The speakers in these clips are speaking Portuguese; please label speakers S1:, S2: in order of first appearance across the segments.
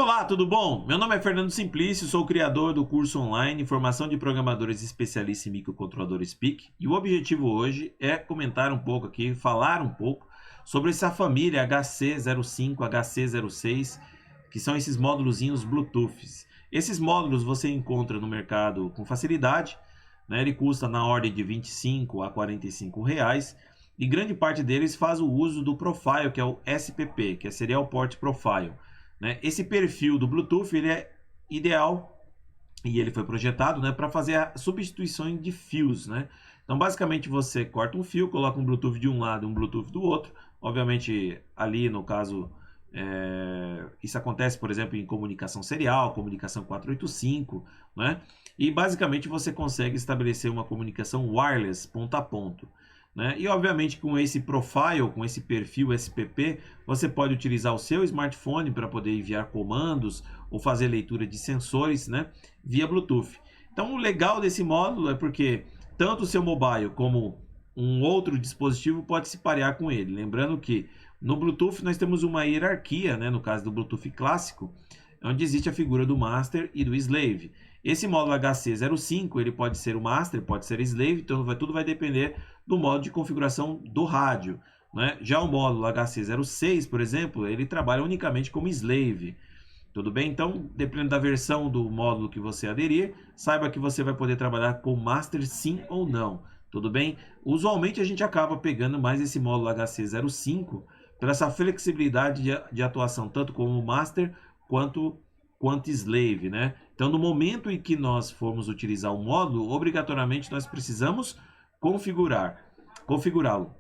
S1: Olá, tudo bom? Meu nome é Fernando Simplício, sou o criador do curso online Formação de Programadores Especialistas em Microcontroladores PIC, e o objetivo hoje é comentar um pouco aqui, falar um pouco sobre essa família HC05, HC06, que são esses módulozinhos Bluetooth. Esses módulos você encontra no mercado com facilidade, né? Ele custa na ordem de 25 a 45 reais, e grande parte deles faz o uso do Profile, que é o SPP, que é Serial Port Profile. Esse perfil do Bluetooth ele é ideal e ele foi projetado, né, para fazer a substituição de fios, né? Então, basicamente, você corta um fio, coloca um Bluetooth de um lado e um Bluetooth do outro. Obviamente, ali no caso, isso acontece, por exemplo, em comunicação serial, comunicação 485, né? E basicamente você consegue estabelecer uma comunicação wireless ponto a ponto. E obviamente com esse profile, com esse perfil SPP, você pode utilizar o seu smartphone para poder enviar comandos ou fazer leitura de sensores, né, via Bluetooth. Então o legal desse módulo é porque tanto o seu mobile como um outro dispositivo pode se parear com ele. Lembrando que no Bluetooth nós temos uma hierarquia, né, no caso do Bluetooth clássico, onde existe a figura do master e do slave. Esse módulo HC05 ele pode ser o master, pode ser slave, então tudo vai depender do modo de configuração do rádio, né? Já o módulo HC06, por exemplo, ele trabalha unicamente como slave. Tudo bem? Então, dependendo da versão do módulo que você aderir, saiba que você vai poder trabalhar com master sim ou não. Tudo bem? Usualmente a gente acaba pegando mais esse módulo HC05 pela essa flexibilidade de atuação, tanto como master quanto slave, né? Então, no momento em que nós formos utilizar o módulo, obrigatoriamente nós precisamos configurá-lo.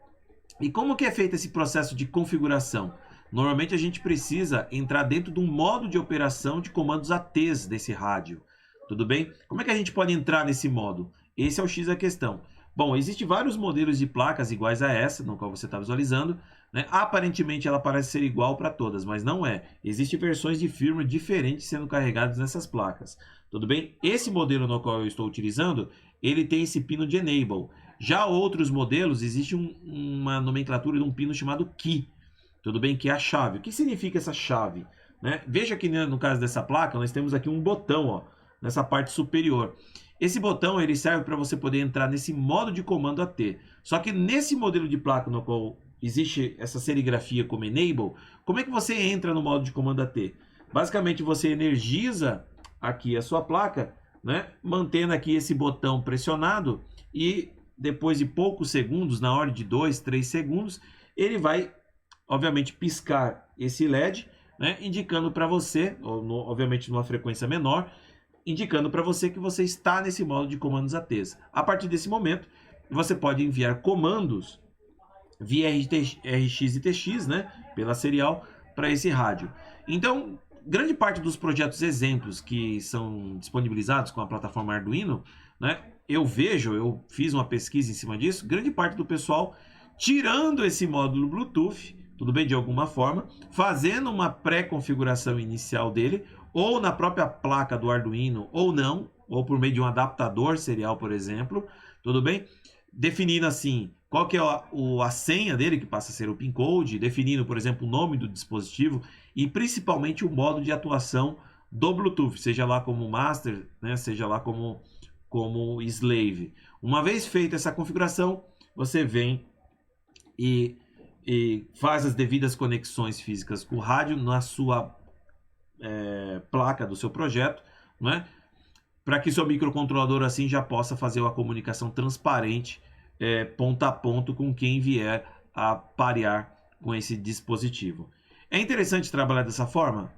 S1: E como que é feito esse processo de configuração? Normalmente a gente precisa entrar dentro de um modo de operação de comandos ATs desse rádio. Tudo bem? Como é que a gente pode entrar nesse modo? Esse é o X da questão. Bom, existem vários modelos de placas iguais a essa, no qual você está visualizando, né? Aparentemente ela parece ser igual para todas, mas não é. Existem versões de firmware diferentes sendo carregadas nessas placas. Tudo bem? Esse modelo no qual eu estou utilizando, ele tem esse pino de Enable. Já outros modelos, existe uma nomenclatura de um pino chamado Key. Tudo bem? Que é a chave. O que significa essa chave? Veja que no caso dessa placa, nós temos aqui um botão, ó, nessa parte superior. Esse botão ele serve para você poder entrar nesse modo de comando AT. Só que nesse modelo de placa no qual existe essa serigrafia como Enable, como é que você entra no modo de comando AT? Basicamente você energiza aqui a sua placa, né, mantendo aqui esse botão pressionado, e depois de poucos segundos, na ordem de 2, 3 segundos, ele vai obviamente piscar esse LED, né, indicando para você, obviamente numa frequência menor, indicando para você que você está nesse modo de comandos ATs. A partir desse momento, você pode enviar comandos via RX e TX, né, pela serial, para esse rádio. Então, grande parte dos projetos exemplos que são disponibilizados com a plataforma Arduino, né, eu fiz uma pesquisa em cima disso, grande parte do pessoal tirando esse módulo Bluetooth, tudo bem, de alguma forma, fazendo uma pré-configuração inicial dele, ou na própria placa do Arduino, ou não, ou por meio de um adaptador serial, por exemplo, tudo bem? Definindo assim, qual que é a senha dele, que passa a ser o PIN code, definindo, por exemplo, o nome do dispositivo e principalmente o modo de atuação do Bluetooth, seja lá como master, né, seja lá como slave. Uma vez feita essa configuração, você vem e faz as devidas conexões físicas com o rádio na sua placa do seu projeto, né? Para que seu microcontrolador assim já possa fazer uma comunicação transparente, ponto a ponto, com quem vier a parear com esse dispositivo. É interessante trabalhar dessa forma?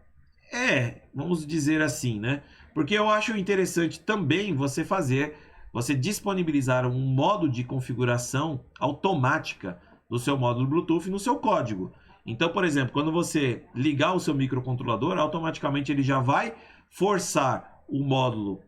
S1: Vamos dizer assim, né? Porque eu acho interessante também você disponibilizar um modo de configuração automática do seu módulo Bluetooth no seu código. Então, por exemplo, quando você ligar o seu microcontrolador, automaticamente ele já vai forçar o módulo,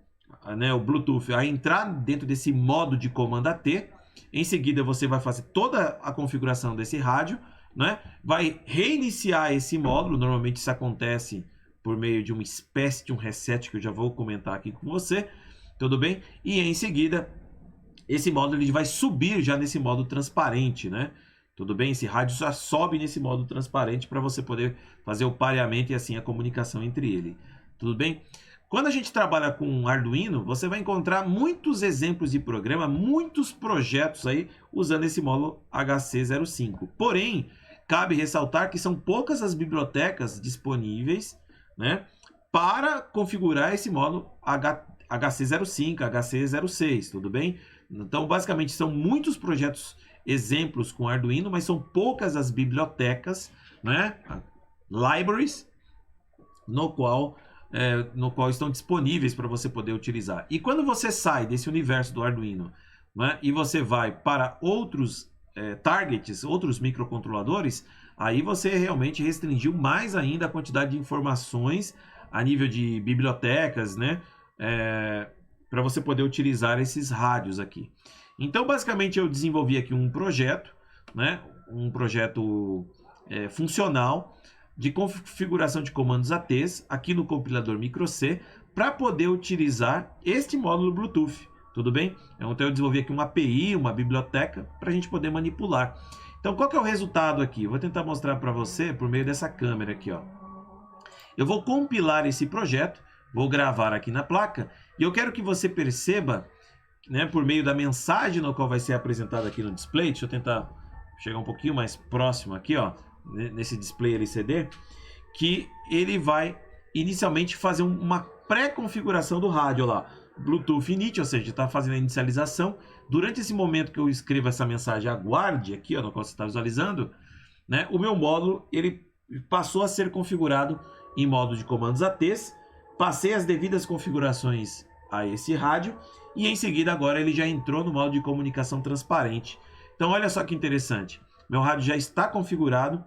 S1: né, o Bluetooth, a entrar dentro desse modo de comando AT. Em seguida, você vai fazer toda a configuração desse rádio, né? Vai reiniciar esse módulo. Normalmente isso acontece por meio de uma espécie de um reset que eu já vou comentar aqui com você, tudo bem? E em seguida, esse módulo ele vai subir já nesse modo transparente, né? Tudo bem? Esse rádio já sobe nesse modo transparente para você poder fazer o pareamento e assim a comunicação entre ele. Tudo bem? Quando a gente trabalha com Arduino, você vai encontrar muitos exemplos de programa, muitos projetos aí usando esse módulo HC05. Porém, cabe ressaltar que são poucas as bibliotecas disponíveis, né, para configurar esse módulo HC05, HC06, tudo bem? Então, basicamente, são muitos projetos exemplos com Arduino, mas são poucas as bibliotecas, né, libraries, no qual estão disponíveis para você poder utilizar. E quando você sai desse universo do Arduino, né, e você vai para outros targets, outros microcontroladores, aí você realmente restringiu mais ainda a quantidade de informações a nível de bibliotecas, né, para você poder utilizar esses rádios aqui. Então, basicamente, eu desenvolvi aqui um projeto, né, um projeto funcional, de configuração de comandos ATs aqui no compilador microC para poder utilizar este módulo Bluetooth, tudo bem? Então eu desenvolvi aqui uma API, uma biblioteca para a gente poder manipular. Então qual que é o resultado aqui? Eu vou tentar mostrar para você por meio dessa câmera aqui, ó. Eu vou compilar esse projeto, vou gravar aqui na placa e eu quero que você perceba, né, por meio da mensagem no qual vai ser apresentada aqui no display. Deixa eu tentar chegar um pouquinho mais próximo aqui, ó, nesse display LCD, que ele vai inicialmente fazer uma pré-configuração do rádio lá, Bluetooth init, ou seja, está fazendo a inicialização. Durante esse momento que eu escrevo essa mensagem, aguarde aqui, ó, no qual você está visualizando, né, o meu módulo ele passou a ser configurado em modo de comandos ATs, passei as devidas configurações a esse rádio e em seguida agora ele já entrou no modo de comunicação transparente. Então olha só que interessante, meu rádio já está configurado.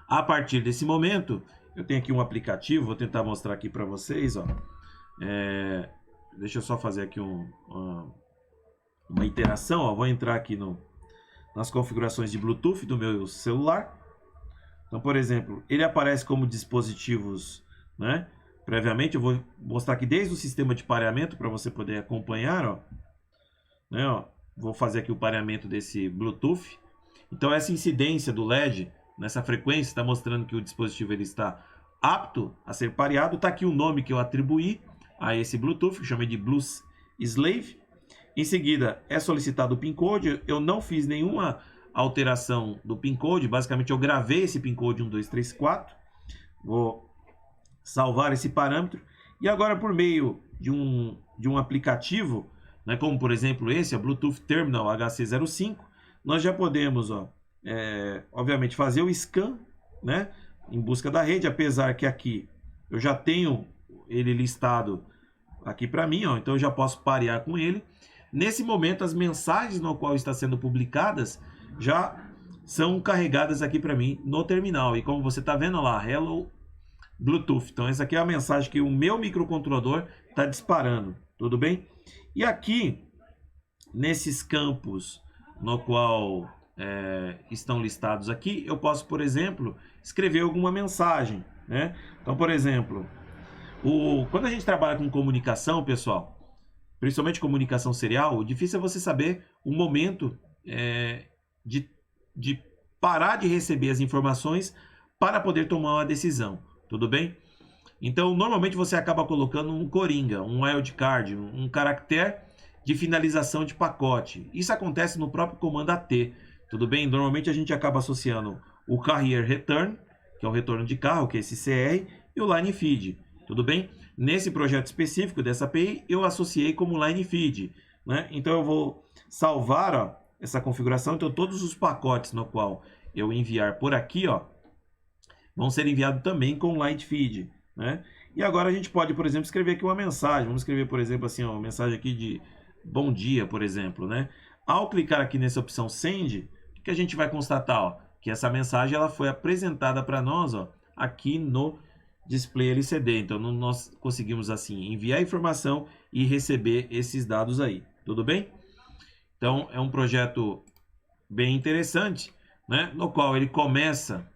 S1: A partir desse momento, eu tenho aqui um aplicativo, vou tentar mostrar aqui para vocês, ó. Deixa eu só fazer aqui uma iteração, ó. Vou entrar aqui nas configurações de Bluetooth do meu celular. Então, por exemplo, ele aparece como dispositivos, né? Previamente, eu vou mostrar aqui desde o sistema de pareamento para você poder acompanhar, ó. Né, ó. Vou fazer aqui o pareamento desse Bluetooth. Então, essa incidência do LED nessa frequência está mostrando que o dispositivo ele está apto a ser pareado. Está aqui o nome que eu atribuí a esse Bluetooth, que eu chamei de Blues Slave. Em seguida, é solicitado o PIN code. Eu não fiz nenhuma alteração do PIN code. Basicamente, eu gravei esse PIN code 1234. Vou salvar esse parâmetro. E agora, por meio de um aplicativo, né, como por exemplo esse, a Bluetooth Terminal HC05, nós já podemos, ó, obviamente, fazer o scan, né, em busca da rede, apesar que aqui eu já tenho ele listado aqui para mim, ó, então eu já posso parear com ele. Nesse momento, as mensagens no qual estão sendo publicadas já são carregadas aqui para mim no terminal. E como você está vendo lá, Hello Bluetooth. Então essa aqui é a mensagem que o meu microcontrolador está disparando, tudo bem? E aqui, nesses campos no qual estão listados aqui, eu posso, por exemplo, escrever alguma mensagem, né? Então, por exemplo, quando a gente trabalha com comunicação, pessoal, principalmente comunicação serial, o difícil é você saber o momento de parar de receber as informações para poder tomar uma decisão, tudo bem? Então, normalmente você acaba colocando um coringa, um wildcard, um caractere de finalização de pacote. Isso acontece no próprio comando AT. Tudo bem? Normalmente a gente acaba associando o Carrier Return, que é o retorno de carro, que é esse CR, e o Line Feed. Tudo bem? Nesse projeto específico dessa API, eu associei como Line Feed, né? Então eu vou salvar, ó, essa configuração. Então todos os pacotes no qual eu enviar por aqui, ó, vão ser enviados também com Line Feed, né? E agora a gente pode, por exemplo, escrever aqui uma mensagem. Vamos escrever, por exemplo, assim, ó, uma mensagem aqui de bom dia, por exemplo, né? Ao clicar aqui nessa opção Send, o que a gente vai constatar, ó, que essa mensagem ela foi apresentada para nós, ó, aqui no display LCD. Então nós conseguimos assim enviar a informação e receber esses dados aí. Tudo bem? Então é um projeto bem interessante, né? No qual ele começa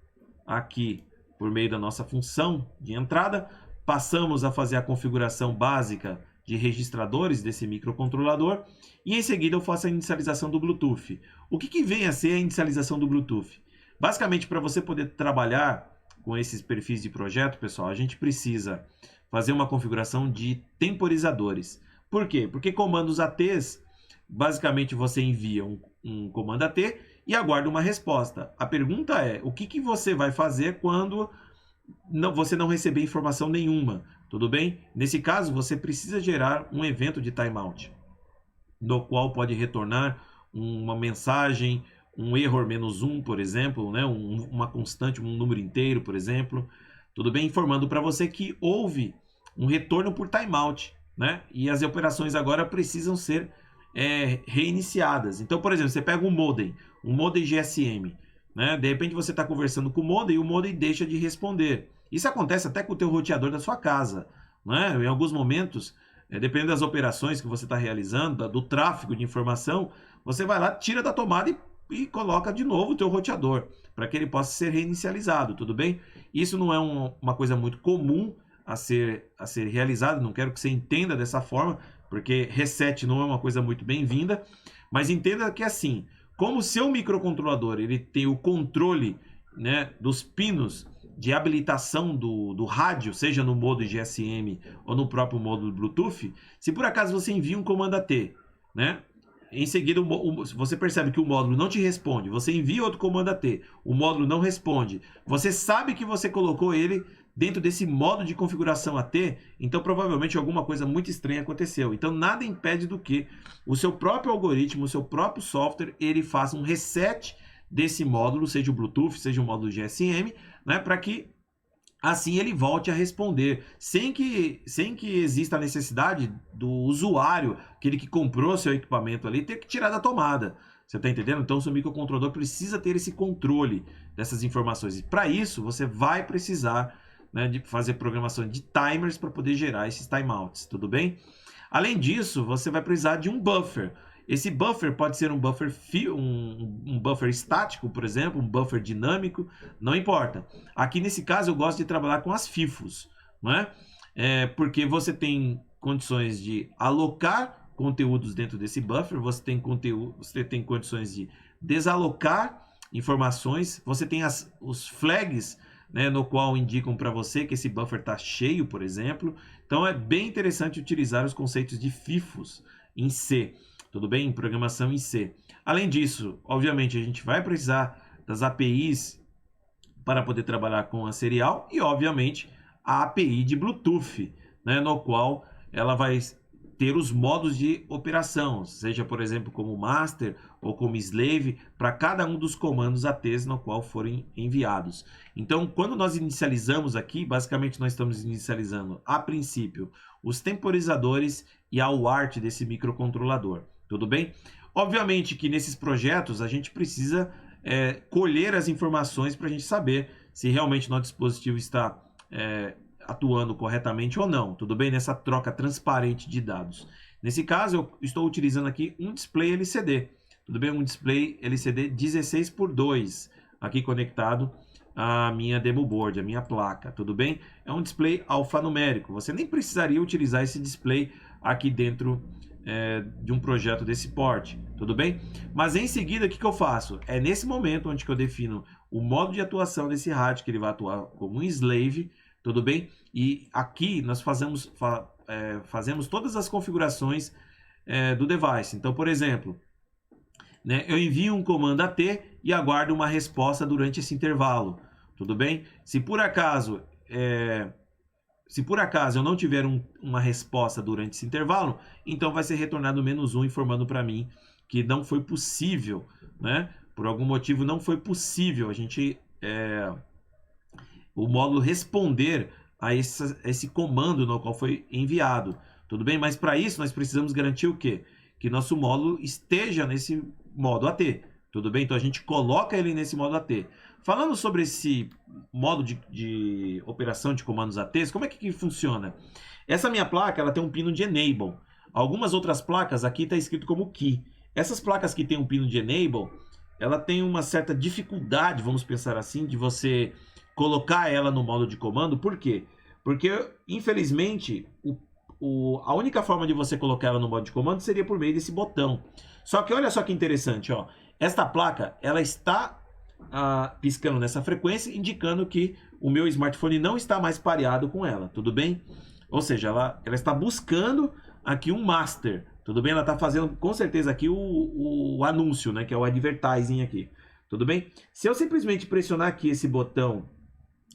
S1: aqui por meio da nossa função de entrada, passamos a fazer a configuração básica de registradores desse microcontrolador e em seguida eu faço a inicialização do Bluetooth. O que vem a ser a inicialização do Bluetooth? Basicamente, para você poder trabalhar com esses perfis de projeto, pessoal, a gente precisa fazer uma configuração de temporizadores. Por quê? Porque comandos ATs, basicamente você envia um comando AT e aguarda uma resposta. A pergunta é, o que você vai fazer quando você não receber informação nenhuma? Tudo bem? Nesse caso, você precisa gerar um evento de timeout, no qual pode retornar uma mensagem, um error -1, por exemplo, né? Uma constante, um número inteiro, por exemplo. Tudo bem? Informando para você que houve um retorno por timeout, né? E as operações agora precisam ser reiniciadas. Então, por exemplo, você pega um modem GSM, né? De repente você está conversando com o modem e o modem deixa de responder. Isso acontece até com o teu roteador da sua casa, né? Em alguns momentos, dependendo das operações que você está realizando, do tráfego de informação, você vai lá, tira da tomada e coloca de novo o teu roteador, para que ele possa ser reinicializado, tudo bem? Isso não é uma coisa muito comum a ser realizado, não quero que você entenda dessa forma, porque reset não é uma coisa muito bem-vinda, mas entenda que assim, como o seu microcontrolador ele tem o controle, né, dos pinos de habilitação do rádio, seja no modo GSM ou no próprio modo Bluetooth, se por acaso você envia um comando AT, né, em seguida você percebe que o módulo não te responde, você envia outro comando AT, o módulo não responde, você sabe que você colocou ele dentro desse modo de configuração AT, então provavelmente alguma coisa muito estranha aconteceu. Então nada impede do que o seu próprio algoritmo, o seu próprio software, ele faça um reset desse módulo, seja o Bluetooth, seja o módulo GSM, né, para que assim ele volte a responder, sem que exista a necessidade do usuário, aquele que comprou seu equipamento ali, ter que tirar da tomada. Você está entendendo? Então o seu microcontrolador precisa ter esse controle dessas informações. E para isso você vai precisar, né, de fazer programação de timers para poder gerar esses timeouts, tudo bem? Além disso, você vai precisar de um buffer. Esse buffer pode ser um buffer um buffer estático, por exemplo, um buffer dinâmico, não importa. Aqui nesse caso eu gosto de trabalhar com as FIFOs, não é? Porque você tem condições de alocar conteúdos dentro desse buffer, você tem condições de desalocar informações, você tem os flags, né, no qual indicam para você que esse buffer está cheio, por exemplo. Então é bem interessante utilizar os conceitos de FIFOs em C, tudo bem? Em programação em C. Além disso, obviamente, a gente vai precisar das APIs para poder trabalhar com a serial e, obviamente, a API de Bluetooth, né, no qual ela vai ter os modos de operação, seja, por exemplo, como master ou como slave, para cada um dos comandos ATs no qual forem enviados. Então, quando nós inicializamos aqui, basicamente nós estamos inicializando, a princípio, os temporizadores e a UART desse microcontrolador, tudo bem? Obviamente que nesses projetos a gente precisa colher as informações para a gente saber se realmente nosso dispositivo está atuando corretamente ou não, tudo bem? Nessa troca transparente de dados. Nesse caso, eu estou utilizando aqui um display LCD, tudo bem? Um display LCD 16:2, aqui conectado à minha demo board, a minha placa, tudo bem? É um display alfanumérico, você nem precisaria utilizar esse display aqui dentro de um projeto desse porte, tudo bem? Mas em seguida, o que eu faço? É nesse momento onde que eu defino o modo de atuação desse rádio, que ele vai atuar como um slave, tudo bem? E aqui nós fazemos todas as configurações do device. Então, por exemplo, né, eu envio um comando AT e aguardo uma resposta durante esse intervalo, tudo bem? Se por acaso eu não tiver uma resposta durante esse intervalo, então vai ser retornado -1 informando para mim que não foi possível, né? Por algum motivo não foi possível a gente o módulo responder a esse comando no qual foi enviado, tudo bem? Mas para isso nós precisamos garantir o quê? Que nosso módulo esteja nesse modo AT, tudo bem? Então a gente coloca ele nesse modo AT. Falando sobre esse modo de operação de comandos ATs, como é que funciona? Essa minha placa ela tem um pino de Enable. Algumas outras placas aqui está escrito como Key. Essas placas que tem um pino de Enable, ela tem uma certa dificuldade, vamos pensar assim, de você colocar ela no modo de comando. Por quê? Porque, infelizmente, a única forma de você colocar ela no modo de comando seria por meio desse botão. Só que olha só que interessante, ó. Esta placa, ela está piscando nessa frequência, indicando que o meu smartphone não está mais pareado com ela, tudo bem? Ou seja, ela está buscando aqui um master, tudo bem? Ela está fazendo com certeza aqui o anúncio, né? Que é o advertising aqui, tudo bem? Se eu simplesmente pressionar aqui esse botão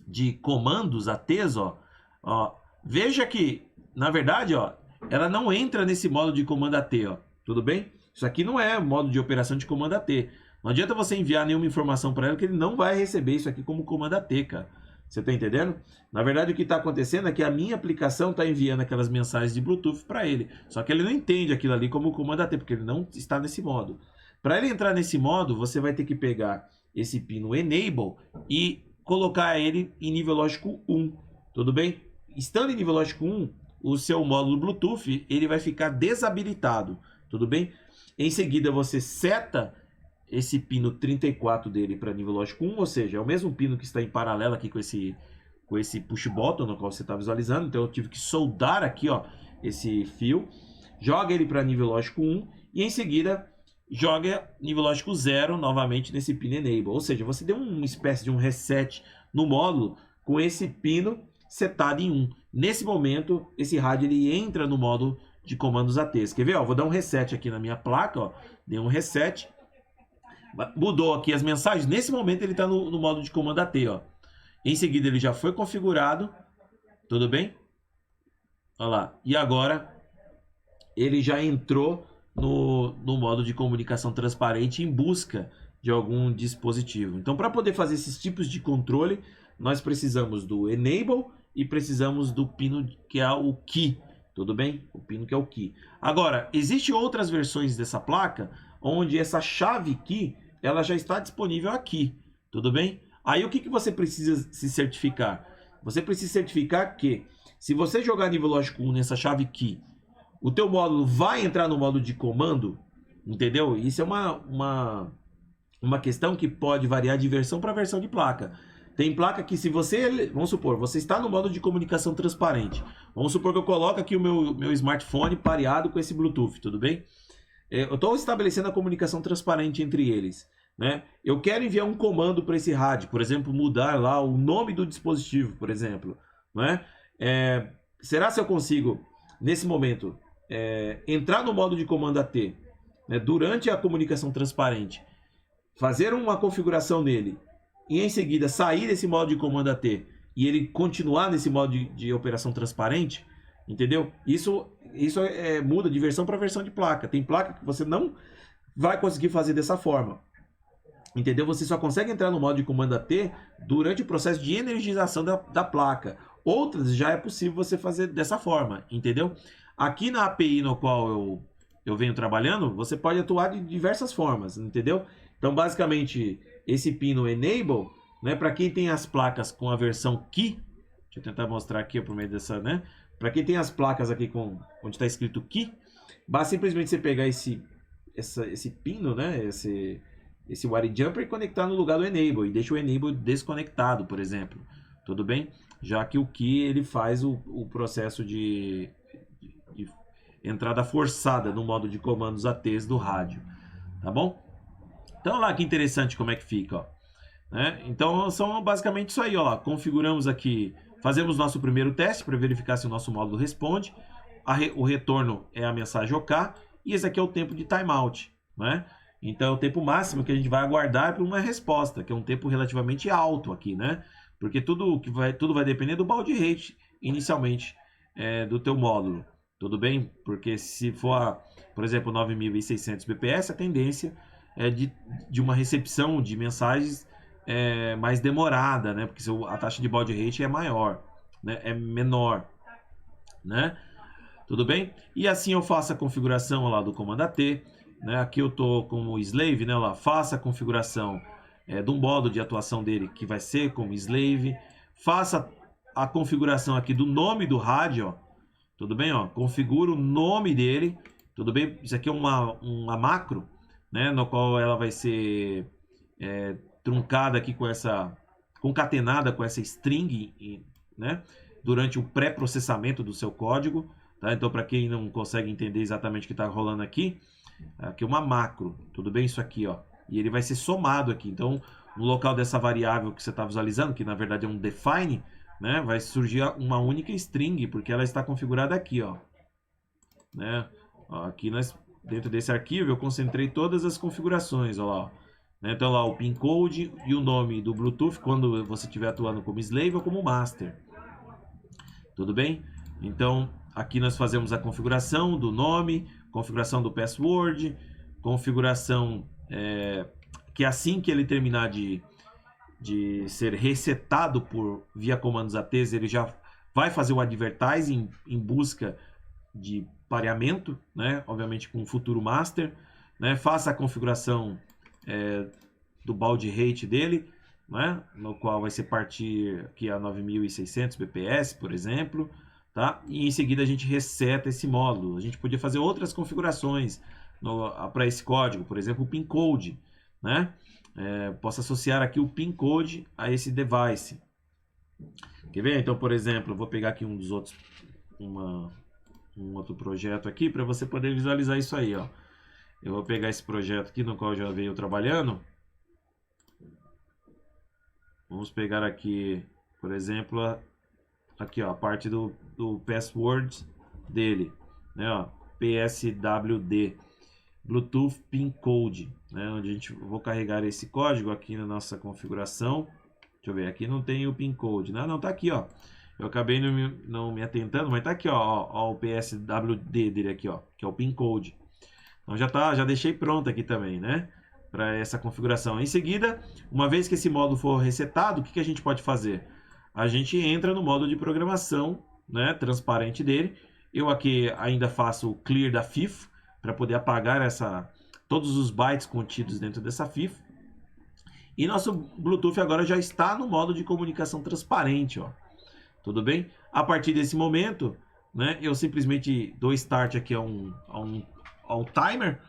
S1: de comandos ATs, ó, veja que, na verdade, ó, ela não entra nesse modo de comando AT, ó, tudo bem? Isso aqui não é modo de operação de comando AT. Não adianta você enviar nenhuma informação para ela que ele não vai receber isso aqui como comando AT, cara. Você tá entendendo? Na verdade, o que está acontecendo é que a minha aplicação está enviando aquelas mensagens de Bluetooth para ele. Só que ele não entende aquilo ali como comando AT, porque ele não está nesse modo. Para ele entrar nesse modo, você vai ter que pegar esse pino Enable e colocar ele em nível lógico 1. Tudo bem? Estando em nível lógico 1, o seu módulo Bluetooth ele vai ficar desabilitado. Tudo bem? Em seguida, você seta esse pino 34 dele para nível lógico 1, ou seja, é o mesmo pino que está em paralelo aqui com esse push button no qual você está visualizando. Então eu tive que soldar aqui, ó, esse fio, joga ele para nível lógico 1 e em seguida joga nível lógico 0 novamente nesse pino Enable. Ou seja, você deu uma espécie de um reset no módulo com esse pino setado em 1. Nesse momento, esse rádio ele entra no modo de comandos ATs. Quer ver? Ó, vou dar um reset aqui na minha placa, ó, dei um reset. Mudou aqui as mensagens. Nesse momento ele está no modo de comando AT, ó. Em seguida ele já foi configurado. Tudo bem? Olha lá. E agora ele já entrou no modo de comunicação transparente em busca de algum dispositivo. Então, para poder fazer esses tipos de controle, nós precisamos do Enable e precisamos do pino que é o Key. Tudo bem? O pino que é o Key. Agora, existem outras versões dessa placa onde essa chave Key ela já está disponível aqui. Tudo bem? Aí o que você precisa se certificar? Você precisa certificar que se você jogar nível lógico 1 nessa chave Key, o teu módulo vai entrar no modo de comando, entendeu? Isso é uma questão que pode variar de versão para versão de placa. Tem placa que se você, vamos supor, você está no modo de comunicação transparente. Vamos supor que eu coloco aqui o meu smartphone pareado com esse Bluetooth, tudo bem? Eu estou estabelecendo a comunicação transparente entre eles, né? Eu quero enviar um comando para esse rádio, por exemplo, mudar lá o nome do dispositivo, por exemplo, né? Será se eu consigo, nesse momento, entrar no modo de comando AT, né, durante a comunicação transparente, fazer uma configuração nele e em seguida sair desse modo de comando AT e ele continuar nesse modo de operação transparente, entendeu? Isso muda de versão para versão de placa. Tem placa que você não vai conseguir fazer dessa forma, entendeu? Você só consegue entrar no modo de comando AT durante o processo de energização da placa. Outras já é possível você fazer dessa forma, entendeu? Aqui na API no qual eu venho trabalhando, você pode atuar de diversas formas, entendeu? Então, basicamente, esse pino Enable, né, para quem tem as placas com a versão Key, deixa eu tentar mostrar aqui por meio dessa, né? Para quem tem as placas aqui onde está escrito Key, basta simplesmente você pegar esse pino, né, esse wire jumper e conectar no lugar do Enable e deixa o Enable desconectado, por exemplo. Tudo bem? Já que o Key ele faz o processo de entrada forçada no modo de comandos ATs do rádio, tá bom? Então, olha lá que interessante como é que fica, ó. Né? Então, são basicamente isso aí, ó. Configuramos aqui, fazemos nosso primeiro teste para verificar se o nosso módulo responde. O retorno é a mensagem OK e esse aqui é o tempo de timeout, né? Então, é o tempo máximo que a gente vai aguardar para uma resposta, que é um tempo relativamente alto aqui, né? Porque tudo vai depender do baud rate inicialmente do teu módulo. Tudo bem? Porque se for, por exemplo, 9.600 bps, a tendência é de uma recepção de mensagens mais demorada, né? Porque a taxa de baud rate é maior, né? É menor, né? Tudo bem? E assim eu faço a configuração lá do comando AT, né? Aqui eu estou como slave, né? Lá, faça a configuração do modo de atuação dele, que vai ser como slave. Faça a configuração aqui do nome do rádio, ó. Tudo bem? Ó, configura o nome dele. Tudo bem? Isso aqui é uma macro, né? No qual ela vai ser truncada aqui concatenada com essa string, né? Durante o pré-processamento do seu código. tá? Então, para quem não consegue entender exatamente o que está rolando aqui, aqui é uma macro, tudo bem? Isso aqui, ó. E ele vai ser somado aqui. Então, no local dessa variável que você está visualizando, que na verdade é um define, né? Vai surgir uma única string, porque ela está configurada aqui, ó. Né? Ó, aqui dentro desse arquivo eu concentrei todas as configurações, ó lá, ó. Né? Então lá o pin code e o nome do Bluetooth quando você estiver atuando como slave ou como master. Tudo bem? Então aqui nós fazemos a configuração do nome, configuração do password, configuração que assim que ele terminar de ser resetado via comandos ATs, ele já vai fazer o advertising em busca de pareamento, né? Obviamente com o futuro master, né? Faça a configuração do baud rate dele, né? No qual vai ser partir aqui a 9600 bps, por exemplo, tá? E em seguida a gente reseta esse módulo. A gente podia fazer outras configurações para esse código, por exemplo, o pin code, né? Posso associar aqui o pin code a esse device. Quer ver? Então, por exemplo, eu vou pegar aqui um dos outros, um outro projeto aqui para você poder visualizar isso aí, ó. Eu vou pegar esse projeto aqui no qual eu já venho trabalhando. Vamos pegar aqui, por exemplo, aqui, ó, a parte do password dele, né, ó, PSWD, Bluetooth Pin Code, né, onde a gente vou carregar esse código aqui na nossa configuração. Deixa eu ver, aqui não tem o pin code, né? Não, tá aqui, ó. Eu acabei não me atentando, mas tá aqui, ó, o PSWD dele aqui, ó, que é o pin code. Então já deixei pronto aqui também, né? Para essa configuração. Em seguida, uma vez que esse módulo for resetado, o que a gente pode fazer? A gente entra no módulo de programação, né, transparente dele. Eu aqui ainda faço o clear da FIFO para poder apagar todos os bytes contidos dentro dessa FIFO. E nosso Bluetooth agora já está no modo de comunicação transparente, ó. Tudo bem? A partir desse momento, né, eu simplesmente dou start aqui ao timer,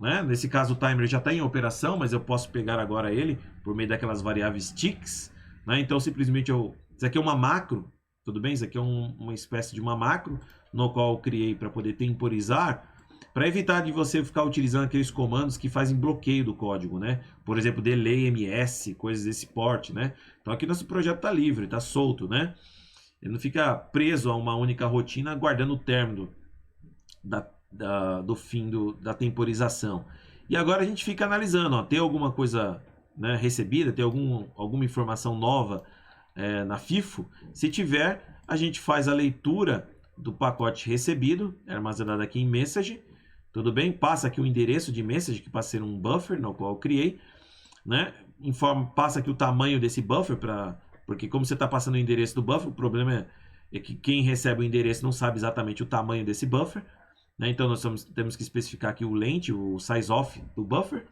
S1: né? Nesse caso o timer já está em operação, mas eu posso pegar agora ele por meio daquelas variáveis ticks, né? Então simplesmente isso aqui é uma macro, tudo bem? Isso aqui é uma espécie de uma macro no qual eu criei para poder temporizar, para evitar de você ficar utilizando aqueles comandos que fazem bloqueio do código, né? Por exemplo, delay MS, coisas desse porte, né? Então aqui nosso projeto está livre, está solto, né? Ele não fica preso a uma única rotina, aguardando o término do fim da temporização. E agora a gente fica analisando, ó, tem alguma coisa, né, recebida, tem alguma informação nova na FIFO? Se tiver, a gente faz a leitura do pacote recebido, armazenado aqui em message, tudo bem? Passa aqui o endereço de message, que passa a ser um buffer, no qual eu criei, né? Passa aqui o tamanho desse buffer, porque como você está passando o endereço do buffer, o problema é que quem recebe o endereço não sabe exatamente o tamanho desse buffer, né? Então nós temos que especificar aqui o length, o size of do buffer,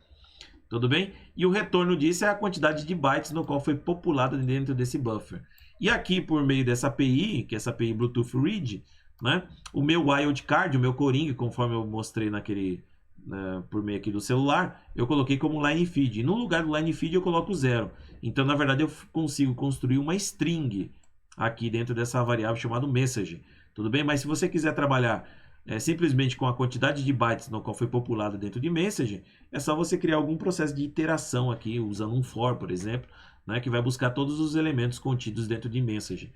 S1: tudo bem? E o retorno disso é a quantidade de bytes no qual foi populado dentro desse buffer. E aqui, por meio dessa API, que é essa API Bluetooth Read, né, o meu wildcard, o meu coring, conforme eu mostrei por meio aqui do celular, eu coloquei como line feed. E no lugar do line feed eu coloco 0. Então, na verdade, eu consigo construir uma string aqui dentro dessa variável chamada message. Tudo bem? Mas se você quiser trabalhar simplesmente com a quantidade de bytes no qual foi populado dentro de message, é só você criar algum processo de iteração aqui, usando um for, por exemplo, né, que vai buscar todos os elementos contidos dentro de message.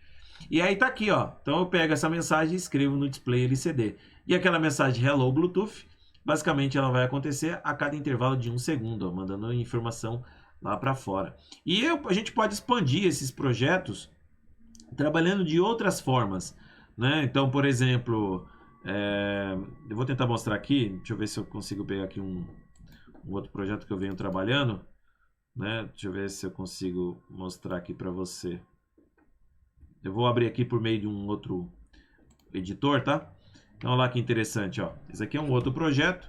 S1: E aí tá aqui, ó. Então eu pego essa mensagem e escrevo no display LCD. E aquela mensagem Hello Bluetooth, basicamente ela vai acontecer a cada intervalo de 1 segundo, ó, mandando informação lá para fora. E a gente pode expandir esses projetos trabalhando de outras formas, né? Então, por exemplo, eu vou tentar mostrar aqui, deixa eu ver se eu consigo pegar aqui um outro projeto que eu venho trabalhando, né? Deixa eu ver se eu consigo mostrar aqui para você. Eu vou abrir aqui por meio de um outro editor, tá? Então, olha lá que interessante, ó. Esse aqui é um outro projeto.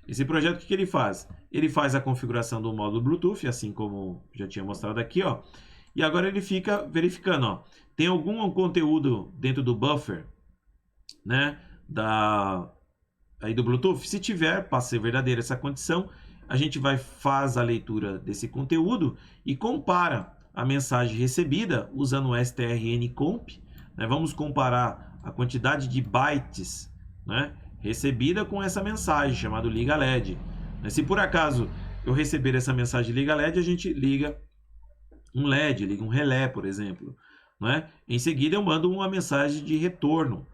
S1: Esse projeto, o que ele faz? Ele faz a configuração do módulo Bluetooth, assim como já tinha mostrado aqui, ó. E agora ele fica verificando, ó. Tem algum conteúdo dentro do buffer, né? Aí do Bluetooth? Se tiver, passa a ser verdadeira essa condição, a gente faz a leitura desse conteúdo e compara a mensagem recebida usando o strncomp, né? Vamos comparar a quantidade de bytes, né, recebida com essa mensagem chamada liga LED. Se por acaso eu receber essa mensagem liga LED, a gente liga um LED, liga um relé, por exemplo, né? Em seguida eu mando uma mensagem de retorno,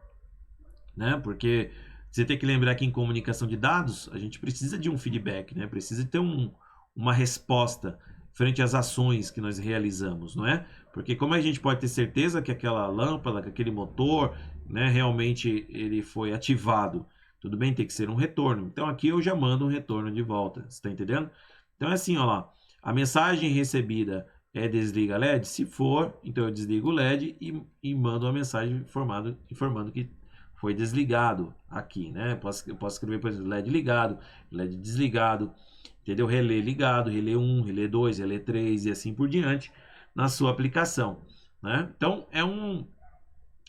S1: né? Porque você tem que lembrar que em comunicação de dados a gente precisa de um feedback, né? Precisa ter uma resposta frente às ações que nós realizamos, não é? Porque como a gente pode ter certeza que aquela lâmpada, que aquele motor, né, realmente ele foi ativado, tudo bem, tem que ser um retorno. Então aqui eu já mando um retorno de volta, você está entendendo? Então é assim, ó lá, a mensagem recebida é desliga LED? Se for, então eu desligo o LED e mando uma mensagem informando que foi desligado aqui, né? Eu posso escrever, por exemplo, LED ligado, LED desligado, entendeu? Relé ligado, relé 1, relé 2, relé 3 e assim por diante na sua aplicação, né? Então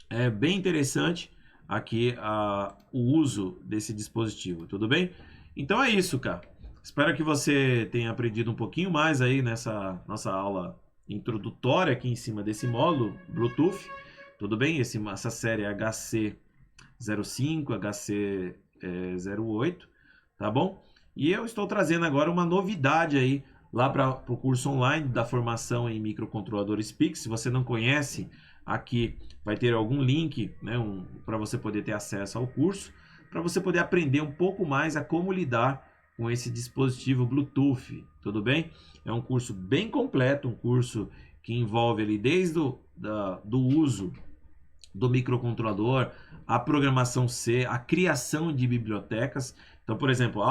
S1: é bem interessante aqui o uso desse dispositivo, tudo bem? Então é isso, cara. Espero que você tenha aprendido um pouquinho mais aí nessa nossa aula introdutória aqui em cima desse módulo Bluetooth, tudo bem? Essa série HC05, HC08, tá bom? E eu estou trazendo agora uma novidade aí lá para o curso online da formação em microcontroladores PIC. Se você não conhece, aqui vai ter algum link, né, para você poder ter acesso ao curso, para você poder aprender um pouco mais a como lidar com esse dispositivo Bluetooth, tudo bem? É um curso bem completo, um curso que envolve ali desde do uso do microcontrolador, a programação C, a criação de bibliotecas. Então, por exemplo,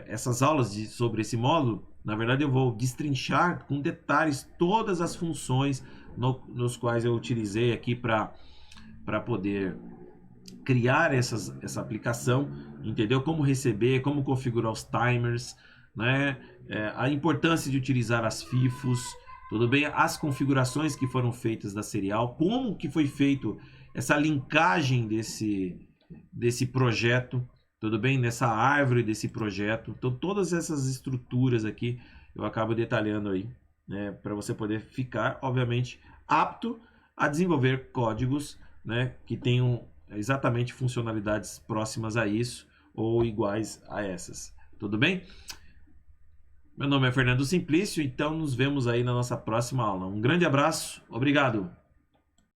S1: essas aulas sobre esse módulo, na verdade eu vou destrinchar com detalhes todas as funções nos quais eu utilizei aqui para poder criar essa aplicação, entendeu? Como receber, como configurar os timers, né? A importância de utilizar as FIFOs, tudo bem? As configurações que foram feitas da serial, como que foi feito essa linkagem desse projeto, tudo bem? Nessa árvore desse projeto. Então, todas essas estruturas aqui eu acabo detalhando aí, né? Para você poder ficar, obviamente, apto a desenvolver códigos, né? Que tenham exatamente funcionalidades próximas a isso ou iguais a essas. Tudo bem? Meu nome é Fernando Simplício, então nos vemos aí na nossa próxima aula. Um grande abraço, obrigado!